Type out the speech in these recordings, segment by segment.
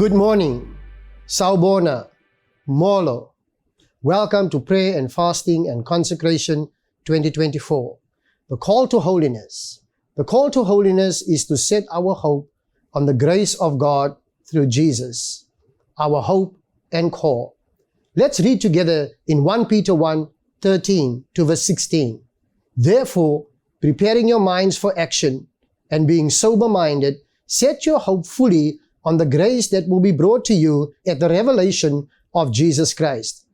Good morning, Sawubona, Molo. Welcome to Prayer and Fasting and Consecration 2024. The call to holiness. The call to holiness is to set our hope on the grace of God through Jesus, our hope and call. Let's read together in 1 Peter 1:13 to verse 16. Therefore, preparing your minds for action and being sober-minded, set your hope fully on the grace that will be brought to you at the revelation of Jesus Christ.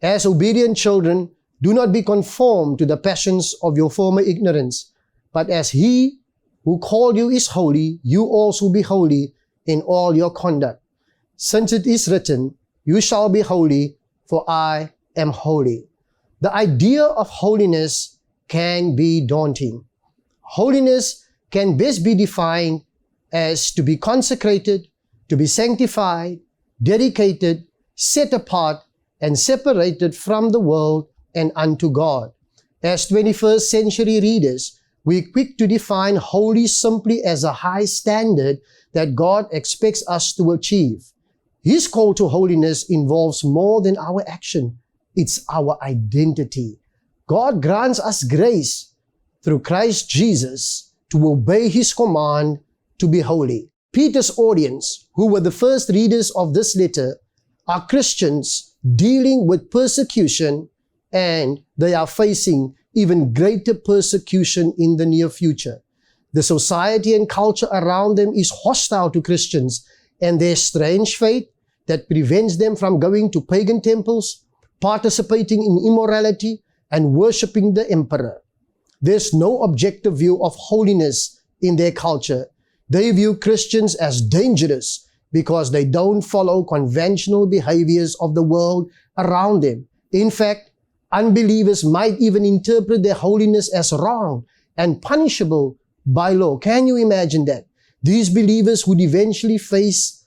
As obedient children, do not be conformed to the passions of your former ignorance, but as He who called you is holy, you also be holy in all your conduct. Since it is written, you shall be holy, for I am holy. The idea of holiness can be daunting. Holiness can best be defined as to be consecrated, to be sanctified, dedicated, set apart, and separated from the world and unto God. As 21st century readers, we're quick to define holy simply as a high standard that God expects us to achieve. His call to holiness involves more than our action. It's our identity. God grants us grace through Christ Jesus to obey His command to be holy. Peter's audience, who were the first readers of this letter, are Christians dealing with persecution, and they are facing even greater persecution in the near future. The society and culture around them is hostile to Christians and their strange faith that prevents them from going to pagan temples, participating in immorality, and worshiping the emperor. There's no objective view of holiness in their culture. They view Christians as dangerous because they don't follow conventional behaviors of the world around them. In fact, unbelievers might even interpret their holiness as wrong and punishable by law. Can you imagine that? These believers would eventually face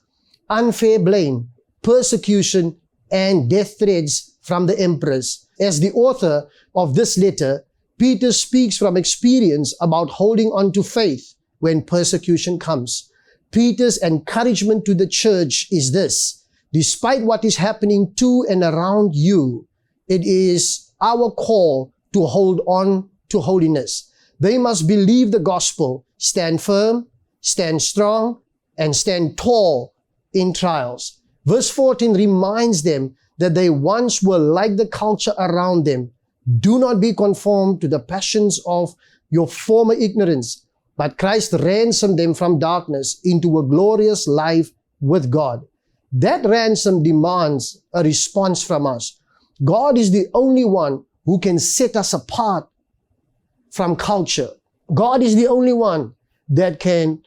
unfair blame, persecution, and death threats from the emperors. As the author of this letter, Peter speaks from experience about holding on to faith when persecution comes. Peter's encouragement to the church is this: despite what is happening to and around you, it is our call to hold on to holiness. They must believe the gospel, stand firm, stand strong, and stand tall in trials. Verse 14 reminds them that they once were like the culture around them. Do not be conformed to the passions of your former ignorance, but Christ ransomed them from darkness into a glorious life with God. That ransom demands a response from us. God is the only one who can set us apart from culture. God is the only one that can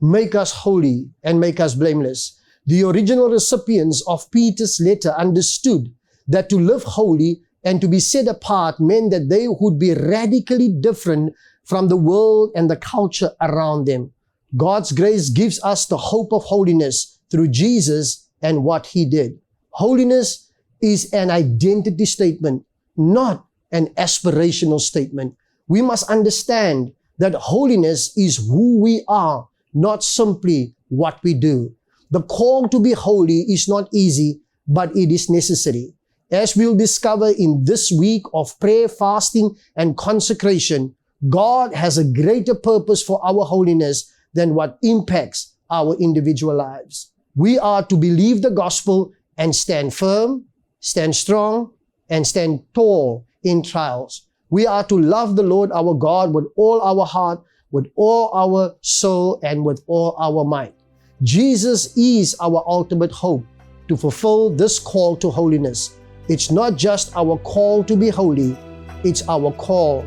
make us holy and make us blameless. The original recipients of Peter's letter understood that to live holy and to be set apart meant that they would be radically different from the world and the culture around them. God's grace gives us the hope of holiness through Jesus and what He did. Holiness is an identity statement, not an aspirational statement. We must understand that holiness is who we are, not simply what we do. The call to be holy is not easy, but it is necessary. As we'll discover in this week of prayer, fasting, and consecration, God has a greater purpose for our holiness than what impacts our individual lives. We are to believe the gospel and stand firm, stand strong, and stand tall in trials. We are to love the Lord our God with all our heart, with all our soul, and with all our might. Jesus is our ultimate hope to fulfill this call to holiness. It's not just our call to be holy, it's our call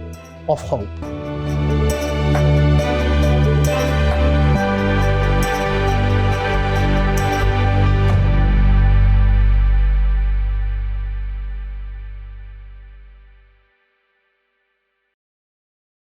of hope.